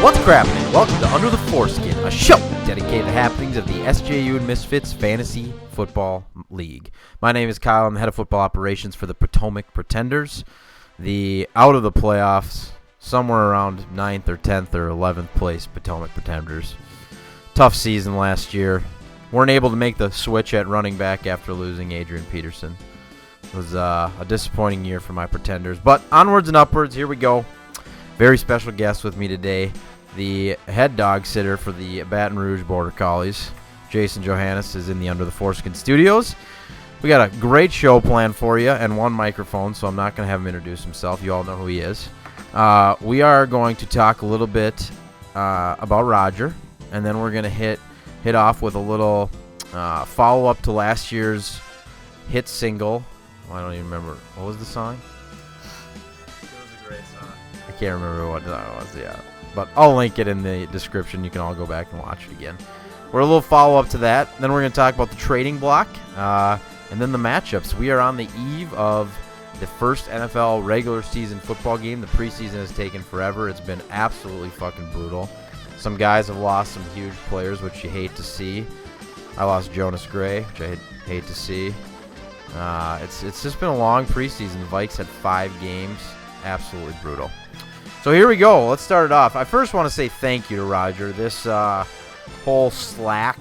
What's crappin'? Welcome to Under the Foreskin, a show dedicated to the happenings of the SJU and Misfits Fantasy Football League. My name is Kyle. I'm the head of football operations for the Potomac Pretenders. The out of the playoffs, somewhere around 9th or 10th or 11th place Potomac Pretenders. Tough season last year. Weren't able to make the switch at running back after losing Adrian Peterson. It was a disappointing year for my Pretenders. But onwards and upwards, here we go. Very special guest with me today, the head dog sitter for the Baton Rouge Border Collies. Jason Johannes is in the Under the Foreskin studios. We got a great show planned for you and one microphone, so I'm not going to have him introduce himself. You all know who he is. We are going to talk a little bit about Roger, and then we're going to hit off with a little follow-up to last year's hit single. I don't even remember. What was the song? I can't remember what that was, yeah. But I'll link it in the description. You can all go back and watch it again. We're a little follow-up to that. Then we're going to talk about the trading block and then the matchups. We are on the eve of the first NFL regular season football game. The preseason has taken forever. It's been absolutely fucking brutal. Some guys have lost some huge players, which you hate to see. I lost Jonas Gray, which I hate to see. It's just been a long preseason. The Vikes had 5 games. Absolutely brutal. So here we go. Let's start it off. I first want to say thank you to Roger. This whole Slack,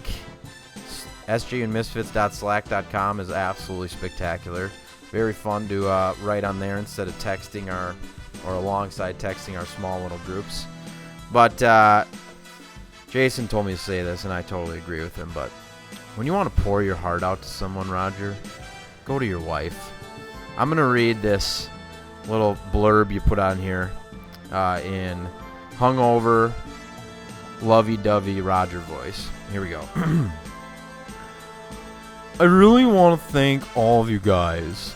sjunmisfits.slack.com, is absolutely spectacular. Very fun to write on there instead of texting or alongside texting our small little groups. But Jason told me to say this, and I totally agree with him. But when you want to pour your heart out to someone, Roger, go to your wife. I'm going to read this little blurb you put on here in hungover, lovey-dovey Roger voice. Here we go. I really want to thank all of you guys.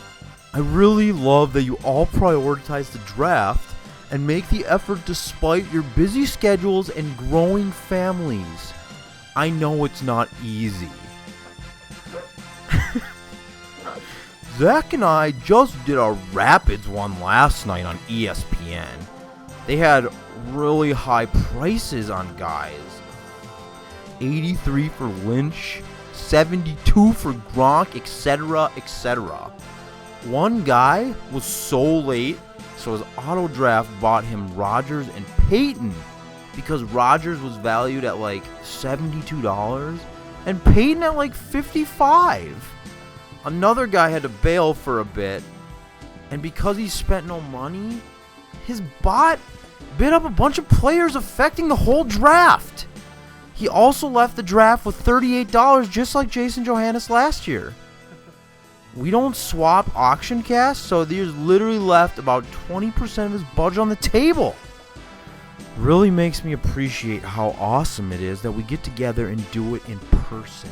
I really love that you all prioritize the draft and make the effort despite your busy schedules and growing families. I know it's not easy. Zach and I just did a Rapids one last night on ESPN. They had really high prices on guys. 83 for Lynch, 72 for Gronk, etc., etc. One guy was so late, so his auto draft bought him Rodgers and Peyton because Rodgers was valued at like $72 and Peyton at like $55. Another guy had to bail for a bit, and because he spent no money, his bot bid up a bunch of players affecting the whole draft. He also left the draft with $38 just like Jason Johannes last year. We don't swap auction cast, so there's literally left about 20% of his budget on the table. Really makes me appreciate how awesome it is that we get together and do it in person.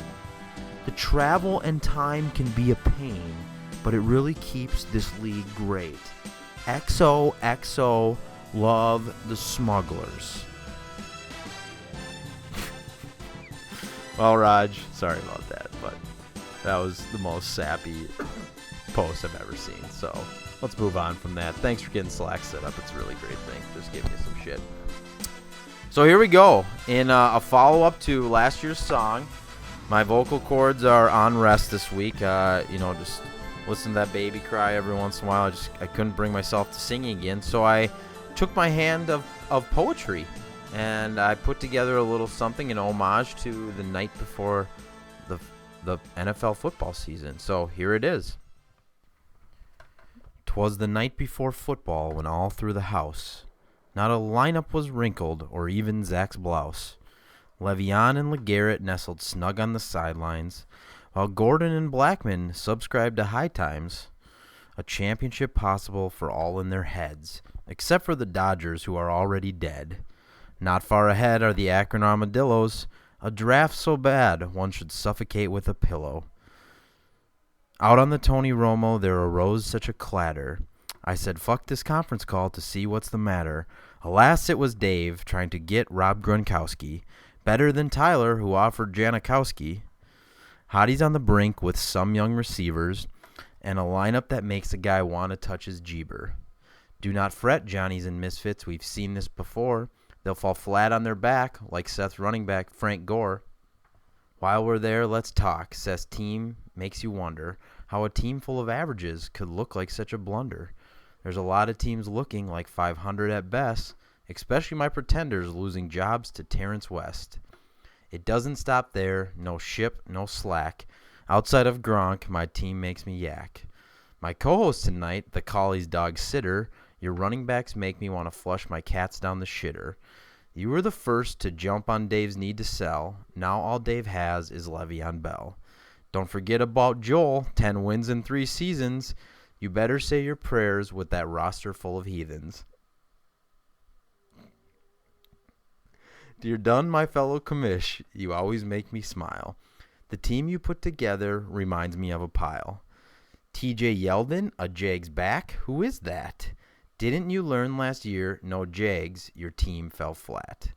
The travel and time can be a pain, but it really keeps this league great. XOXO, love the smugglers. Well, Raj, sorry about that, but that was the most sappy post I've ever seen. So let's move on from that. Thanks for getting Slack set up. It's a really great thing. Just give me some shit. So here we go. In a follow-up to last year's song, my vocal cords are on rest this week. Just listen to that baby cry every once in a while. I couldn't bring myself to singing again, so I took my hand of poetry, and I put together a little something in homage to the night before the NFL football season. So here it is. 'Twas the night before football when all through the house not a lineup was wrinkled or even Zach's blouse. Le'Veon and LeGarrette nestled snug on the sidelines, while Gordon and Blackman subscribed to High Times, a championship possible for all in their heads, except for the Dodgers, who are already dead. Not far ahead are the Akron Armadillos, a draft so bad one should suffocate with a pillow. Out on the Tony Romo there arose such a clatter. I said, fuck this conference call to see what's the matter. Alas, it was Dave trying to get Rob Gronkowski. Better than Tyler, who offered Janikowski. Hotties on the brink with some young receivers, and a lineup that makes a guy want to touch his jeeber. Do not fret, Johnnies and Misfits, we've seen this before. they'll fall flat on their back like Seth's running back, Frank Gore. While we're there, let's talk. Seth's team makes you wonder how a team full of averages could look like such a blunder. There's a lot of teams looking like 500 at best, especially my pretenders losing jobs to Terrence West. It doesn't stop there. No ship, no slack. Outside of Gronk, my team makes me yak. My co-host tonight, the Collie's dog sitter, your running backs make me want to flush my cats down the shitter. You were the first to jump on Dave's need to sell. Now all Dave has is Le'Veon Bell. Don't forget about Joel, 10 wins in 3 seasons. You better say your prayers with that roster full of heathens. Dear Dunn, my fellow commish, you always make me smile. The team you put together reminds me of a pile. TJ Yeldon, a Jags back? Who is that? Didn't you learn last year, no Jags, your team fell flat.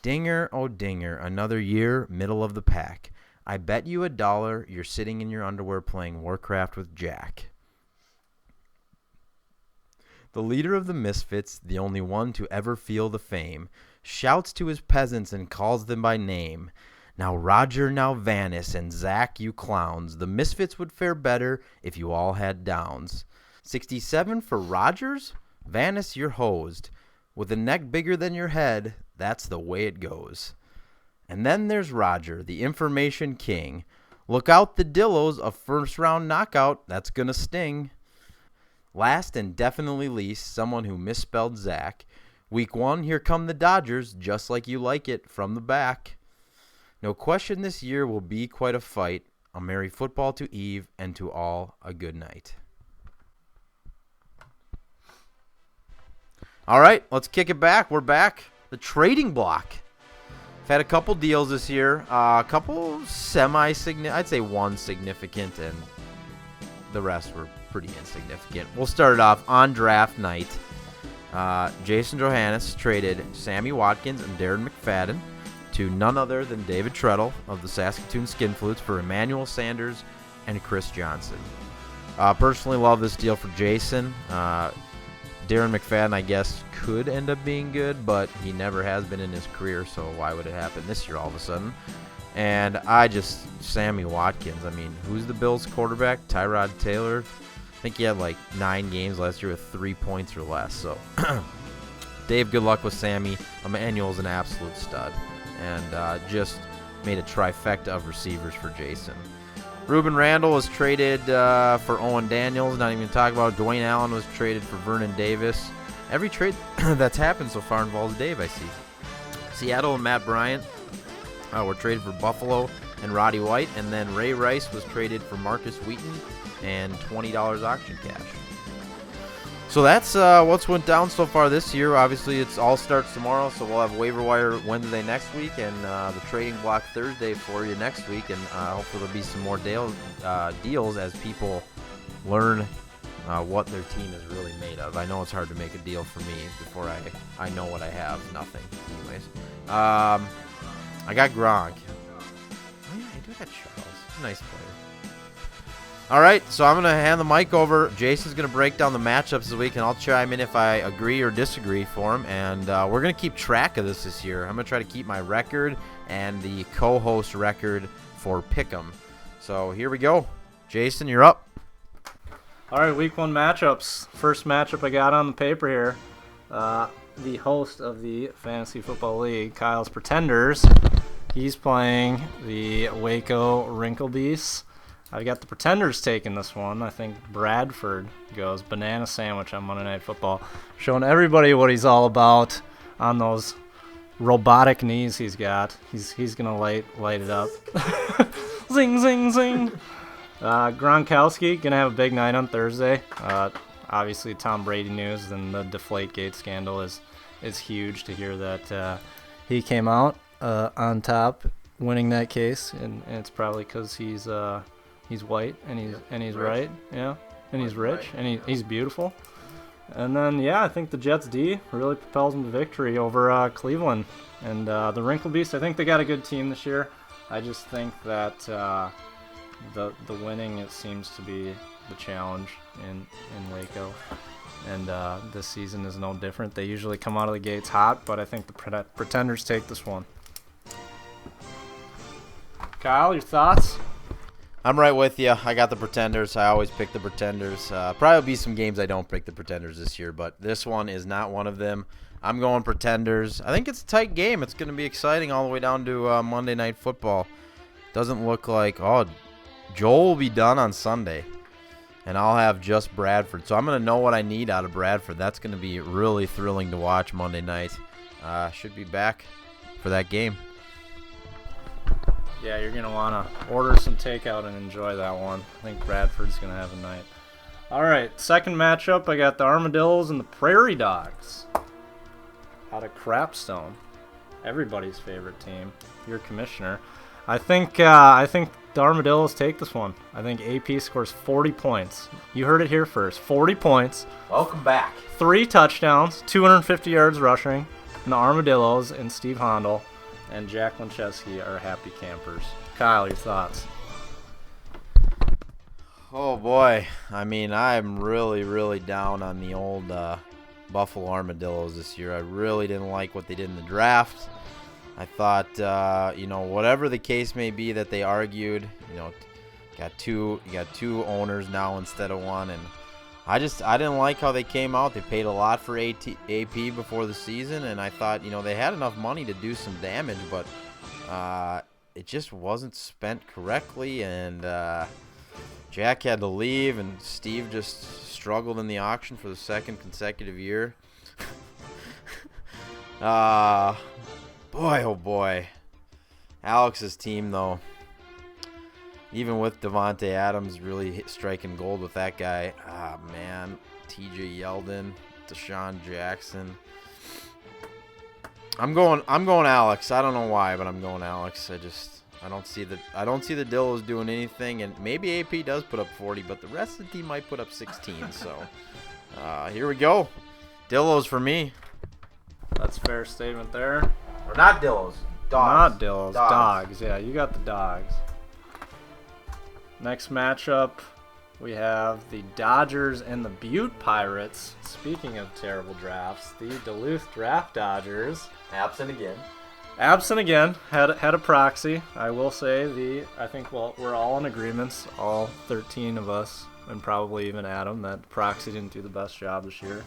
Dinger, oh dinger, another year, middle of the pack. I bet you $1 you're sitting in your underwear playing Warcraft with Jack. The leader of the Misfits, the only one to ever feel the fame, shouts to his peasants and calls them by name. Now Roger, now Vanis, and Zach, you clowns. The Misfits would fare better if you all had downs. 67 for Rogers? Vanis, you're hosed. With a neck bigger than your head, that's the way it goes. And then there's Roger, the information king. Look out the Dillos, a first-round knockout, that's gonna sting. Last and definitely least, someone who misspelled Zach. Week 1, here come the Dodgers, just like you like it, from the back. No question this year will be quite a fight. A merry football to Eve, and to all a good night. All right, let's kick it back. We're back. The trading block. I've had a couple deals this year. A couple semi-significant. I'd say one significant, and the rest were pretty insignificant. We'll start it off on draft night. Jason Johannes traded Sammy Watkins and Darren McFadden to none other than David Treadle of the Saskatoon Skinflutes for Emmanuel Sanders and Chris Johnson. Personally love this deal for Jason. Darren McFadden, I guess, could end up being good, but he never has been in his career, so why would it happen this year all of a sudden? And Sammy Watkins, I mean, who's the Bills quarterback? Tyrod Taylor? I think he had like 9 games last year with 3 points or less. So, Dave, good luck with Sammy. Emmanuel's an absolute stud. And just made a trifecta of receivers for Jason. Ruben Randall was traded for Owen Daniels. Not even going to talk about it. Dwayne Allen was traded for Vernon Davis. Every trade that's happened so far involves Dave, I see. Seattle and Matt Bryant were traded for Buffalo and Roddy White. And then Ray Rice was traded for Marcus Wheaton and $20 auction cash. So that's what's went down so far this year. Obviously, it's all starts tomorrow, so we'll have waiver wire Wednesday next week and the trading block Thursday for you next week. And hopefully there'll be some more deals as people learn what their team is really made of. I know it's hard to make a deal for me before I know what I have. Nothing. Anyways, I got Gronk. Oh, yeah, I do got Charles. Nice player. All right, so I'm going to hand the mic over. Jason's going to break down the matchups this week, and I'll chime in if I agree or disagree for him. And we're going to keep track of this year. I'm going to try to keep my record and the co-host record for Pick'em. So here we go. Jason, you're up. All right, week 1 matchups. First matchup I got on the paper here. The host of the Fantasy Football League, Kyle's Pretenders. He's playing the Waco Wrinklebeasts. I got the Pretenders taking this one. I think Bradford goes banana sandwich on Monday Night Football, showing everybody what he's all about on those robotic knees he's got. He's gonna light it up. Zing zing zing. Gronkowski gonna have a big night on Thursday. Obviously Tom Brady news and the Deflategate scandal is huge to hear that he came out on top, winning that case, and it's probably because he's white and he's right, yeah, and he's rich and he's beautiful. And then I think the Jets D really propels them to victory over Cleveland. And the Wrinklebeast, I think they got a good team this year. I just think that the winning, it seems to be the challenge in Waco. and this season is no different. They usually come out of the gates hot, but I think the Pretenders take this one. Kyle, your thoughts? I'm right with you. I got the Pretenders. I always pick the Pretenders. Probably be some games I don't pick the Pretenders this year, but this one is not one of them. I'm going Pretenders. I think it's a tight game. It's going to be exciting all the way down to Monday Night Football. Doesn't look like, Joel will be done on Sunday, and I'll have just Bradford. So I'm going to know what I need out of Bradford. That's going to be really thrilling to watch Monday night. Should be back for that game. Yeah, you're going to want to order some takeout and enjoy that one. I think Bradford's going to have a night. All right, second matchup, I got the Armadillos and the Prairie Dogs out of Crapstone. Everybody's favorite team. Your commissioner. I think the Armadillos take this one. I think AP scores 40 points. You heard it here first. 40 points. Welcome back. 3 touchdowns, 250 yards rushing. And the Armadillos and Steve Hondel and Jack Winchesky are happy campers. Kyle, your thoughts? Oh, boy. I mean, I'm really, really down on the old Buffalo Armadillos this year. I really didn't like what they did in the draft. I thought, whatever the case may be that they argued, you got two owners now instead of one, and I didn't like how they came out. They paid a lot for AP before the season, and I thought, they had enough money to do some damage, but it just wasn't spent correctly, and Jack had to leave, and Steve just struggled in the auction for the second consecutive year. Boy, oh boy. Alex's team, though, even with Devontae Adams really striking gold with that guy, man, TJ Yeldon, Deshaun Jackson. I'm going Alex. I don't know why, but I'm going Alex. I don't see the Dillos doing anything, and maybe AP does put up 40, but the rest of the team might put up 16. So here we go. Dillos for me. That's a fair statement there. Or not Dillos. Dogs. Not Dillos. Dogs. Yeah, you got the Dogs. Next matchup, we have the Dodgers and the Butte Pirates. Speaking of terrible drafts, the Duluth Draft Dodgers. Absent again. Had a proxy. I will say I think we're all in agreements, all 13 of us, and probably even Adam, that proxy didn't do the best job this year.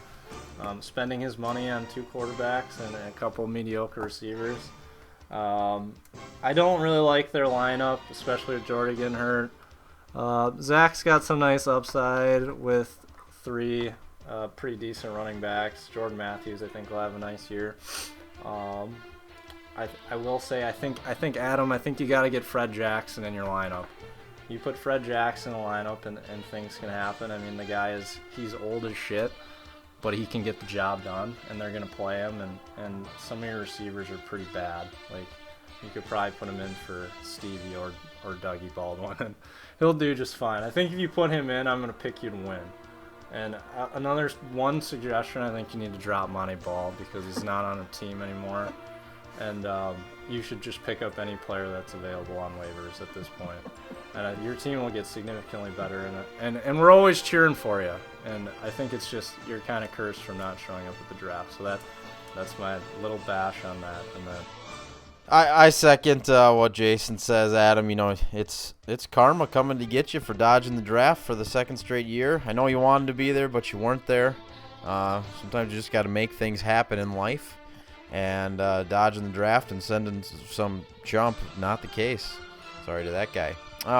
Spending his money on 2 quarterbacks and a couple mediocre receivers. I don't really like their lineup, especially with Jordy getting hurt. Zach's got some nice upside with 3 pretty decent running backs. Jordan Matthews, I think, will have a nice year. I will say, I think Adam, you got to get Fred Jackson in your lineup. You put Fred Jackson in the lineup, and things can happen. I mean, the guy he's old as shit, but he can get the job done, and they're gonna play him. And some of your receivers are pretty bad. Like, you could probably put him in for Stevie or Dougie Baldwin, and he'll do just fine. I think if you put him in, I'm gonna pick you to win. And another one suggestion, I think you need to drop Monty Ball because he's not on a team anymore. And you should just pick up any player that's available on waivers at this point. And your team will get significantly better. And we're always cheering for you. And I think it's just you're kind of cursed from not showing up at the draft. So that's my little bash on that. And then I second what Jason says, Adam. It's karma coming to get you for dodging the draft for the second straight year. I know you wanted to be there, but you weren't there. Sometimes you just got to make things happen in life. And dodging the draft and sending some chump, not the case. Sorry to that guy. he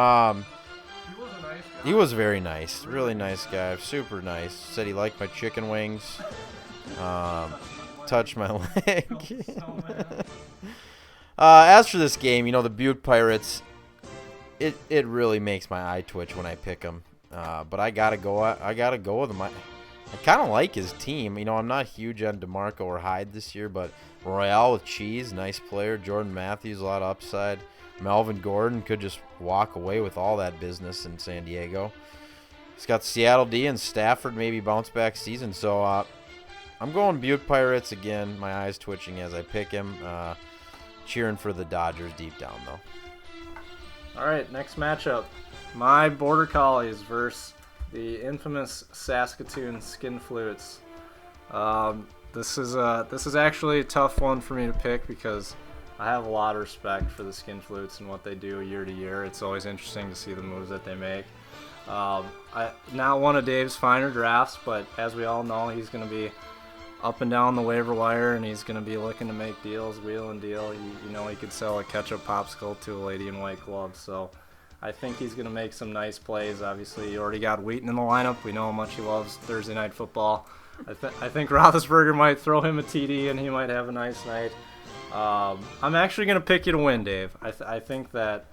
was a nice guy. He was very nice. Really nice guy. Super nice. Said he liked my chicken wings. Touched my leg. As for this game, the Butte Pirates, it really makes my eye twitch when I pick them. But I gotta go with them. I kind of like his team. I'm not huge on DeMarco or Hyde this year, but Royale with Cheese, nice player. Jordan Matthews, a lot of upside. Melvin Gordon could just walk away with all that business in San Diego. He's got Seattle D and Stafford, maybe bounce back season. So I'm going Butte Pirates again. My eyes twitching as I pick him. Cheering for the Dodgers deep down, though. All right, next matchup. My Border Collies versus the infamous Saskatoon Skin Flutes. This is actually a tough one for me to pick because I have a lot of respect for the Skin Flutes and what they do year to year. It's always interesting to see the moves that they make. Not one of Dave's finer drafts, but as we all know, he's going to be up and down the waiver wire, and he's going to be looking to make deals, wheel and deal. You know, he could sell a ketchup popsicle to a lady in white gloves. So I think he's going to make some nice plays. Obviously, you already got Wheaton in the lineup. We know how much he loves Thursday Night Football. I think Roethlisberger might throw him a TD, and he might have a nice night. I'm actually going to pick you to win, Dave. I think that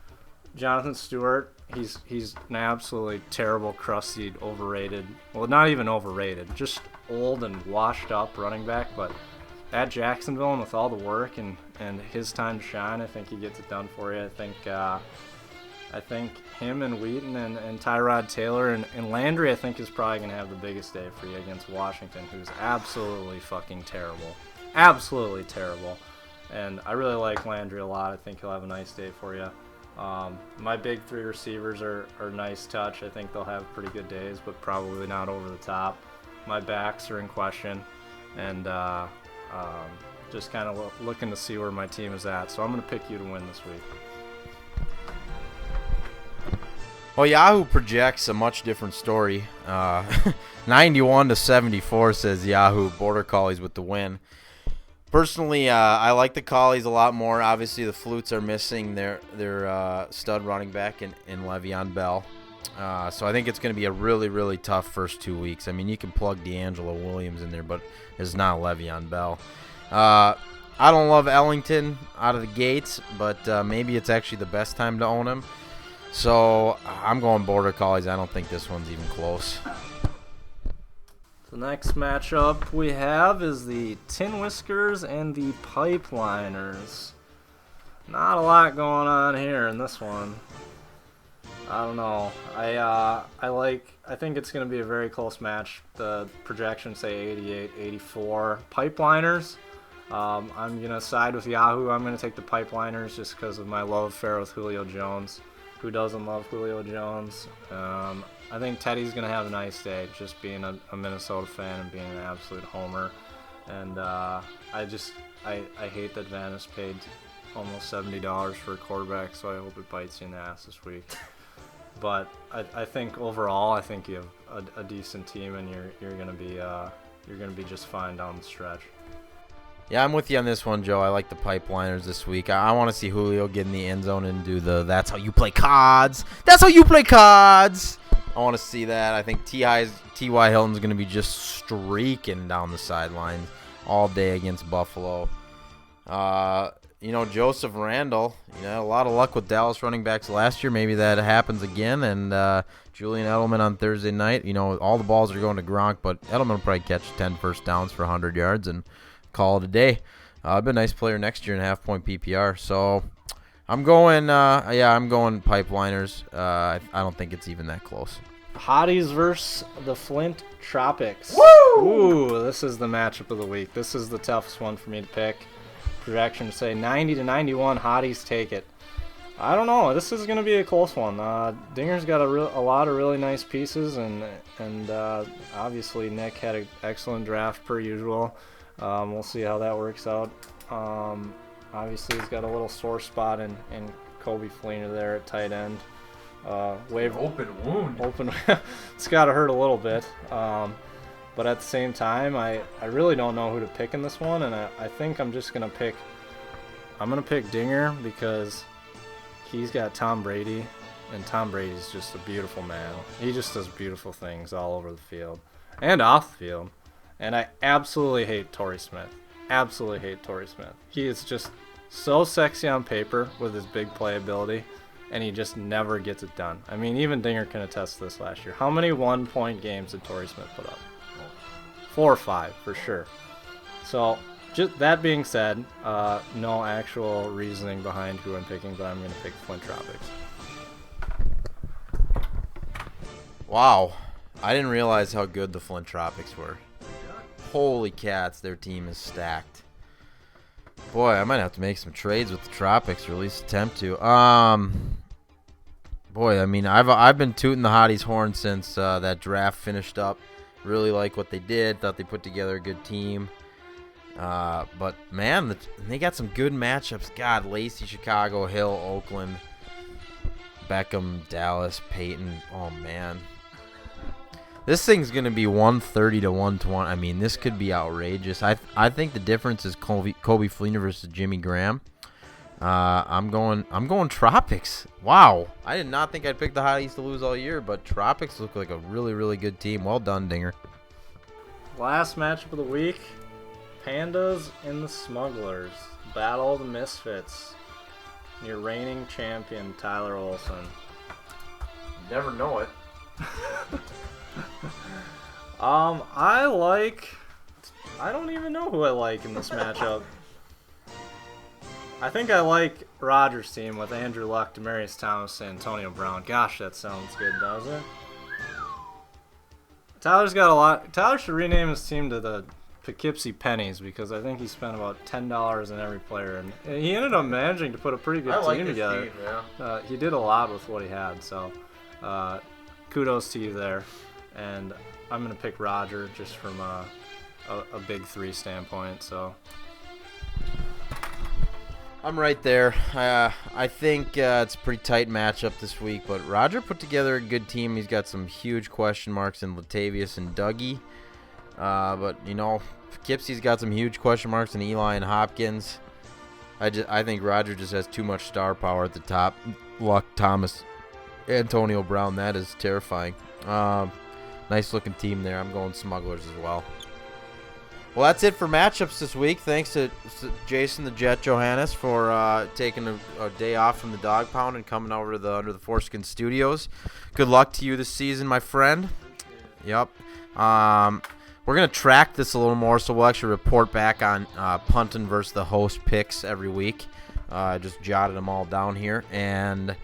Jonathan Stewart, he's an absolutely terrible, crusty, overrated. Well, not even overrated, just old and washed up running back. But at Jacksonville, and with all the work and his time to shine, I think he gets it done for you. I think him and Wheaton and Tyrod Taylor and Landry, I think, is probably going to have the biggest day for you against Washington, who's absolutely fucking terrible. Absolutely terrible. And I really like Landry a lot. I think he'll have a nice day for you. My big three receivers are nice touch. I think they'll have pretty good days, but probably not over the top. My backs are in question, and just kind of looking to see where my team is at. So I'm going to pick you to win this week. Well, Yahoo projects a much different story. 91-74 says Yahoo. Border Collies with the win. Personally, I like the Collies a lot more. Obviously, the Flutes are missing their stud running back in Le'Veon Bell. So I think it's going to be a really, really tough first 2 weeks. I mean, you can plug D'Angelo Williams in there, but it's not Le'Veon Bell. I don't love Ellington out of the gates, but maybe it's actually the best time to own him. So I'm going Border Collies. I don't think this one's even close. The next matchup we have is the Tin Whiskers and the Pipeliners. Not a lot going on here in this one. I don't know. I think it's going to be a very close match. The projections say 88-84. Pipeliners. I'm going to side with Yahoo. I'm going to take the Pipeliners just because of my love affair with Julio Jones. Who doesn't love Julio Jones? I think Teddy's going to have a nice day, just being a Minnesota fan and being an absolute homer. And I hate that Vanis paid almost $70 for a quarterback, so I hope it bites you in the ass this week. But I think overall, I think you have a decent team, and you're going to be just fine down the stretch. Yeah, I'm with you on this one, Joe. I like the Pipeliners this week. I want to see Julio get in the end zone and do the "That's how you play cards." That's how you play cards. I want to see that. I think T.Y. Hilton's going to be just streaking down the sidelines all day against Buffalo. Joseph Randle, a lot of luck with Dallas running backs last year. Maybe that happens again. And Julian Edelman on Thursday night. All the balls are going to Gronk, but Edelman will probably catch 10 first downs for 100 yards and call it a day. I've been a nice player next year in half-point PPR. So I'm going Pipeliners. I don't think it's even that close. Hotties versus the Flint Tropics. Woo! Ooh, this is the matchup of the week. This is the toughest one for me to pick. Projections say 90-91. Hotties take it. I don't know. This is going to be a close one. Dinger's got a lot of really nice pieces, and obviously Nick had an excellent draft per usual. We'll see how that works out. Obviously, he's got a little sore spot in Kobe Fleener there at tight end. Open wound. It's got to hurt a little bit. But at the same time, I really don't know who to pick in this one, and I think I'm just going to pick Dinger because he's got Tom Brady, and Tom Brady's just a beautiful man. He just does beautiful things all over the field and off the field. And I absolutely hate Torrey Smith. Absolutely hate Torrey Smith. He is just so sexy on paper with his big playability, and he just never gets it done. I mean, even Dinger can attest to this last year. How many one-point games did Torrey Smith put up? 4 or 5, for sure. So, just that being said, no actual reasoning behind who I'm picking, but I'm going to pick Flint Tropics. Wow. I didn't realize how good the Flint Tropics were. Holy cats, their team is stacked. Boy, I might have to make some trades with the Tropics, or at least attempt to. Boy, I mean, I've been tooting the Hotties horn since that draft finished up. Really like what they did. Thought they put together a good team. But man, they got some good matchups. God, Lacey, Chicago, Hill, Oakland, Beckham, Dallas, Peyton. Oh man, this thing's gonna be 130 to 120. I mean, this could be outrageous. I think the difference is Kobe Fleener versus Jimmy Graham. I'm going Tropics. Wow, I did not think I'd pick the Hotties to lose all year, but Tropics look like a really, really good team. Well done, Dinger. Last matchup of the week, Pandas and the Smugglers. Battle of the Misfits. Your reigning champion, Tyler Olson. Never know it. I don't even know who I like in this matchup. I think I like Rogers' team with Andrew Luck, Demarius Thomas, and Antonio Brown. Gosh, that sounds good, doesn't it? Tyler's got a lot. Tyler should rename his team to the Poughkeepsie Pennies because I think he spent about $10 on every player, and he ended up managing to put a pretty good team together. Team, yeah. He did a lot with what he had, so kudos to you there. And I'm gonna pick Roger just from a big three standpoint. So I'm right there. I think it's a pretty tight matchup this week, but Roger put together a good team. He's got some huge question marks in Latavius and Dougie. But, you know, Poughkeepsie's got some huge question marks in Eli and Hopkins. I think Roger just has too much star power at the top. Luck, Thomas, Antonio Brown, that is terrifying. Nice looking team there. I'm going Smugglers as well. Well, that's it for matchups this week. Thanks to Jason the Jet Johannes for taking a day off from the dog pound and coming over to the Under the Foreskin Studios. Good luck to you this season, my friend. Yep. We're going to track this a little more, so we'll actually report back on punting versus the host picks every week. I just jotted them all down here, and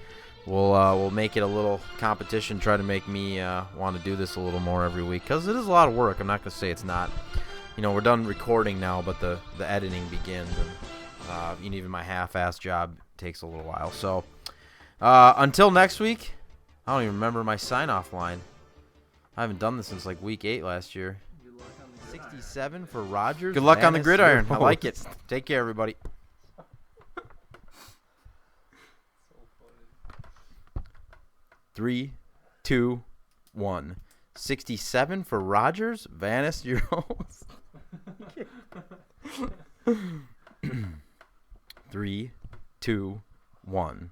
we'll make it a little competition, try to make me want to do this a little more every week, because it is a lot of work. I'm not going to say it's not. You know, we're done recording now, but the editing begins, and even my half-assed job takes a little while. So until next week, I don't even remember my sign-off line. I haven't done this since like week 8 last year. 67 for Rogers. Good luck on the gridiron. I like it. Take care, everybody. 3, 2, 1. 67 for Rogers. Vanis, your host. 3, 2, 1.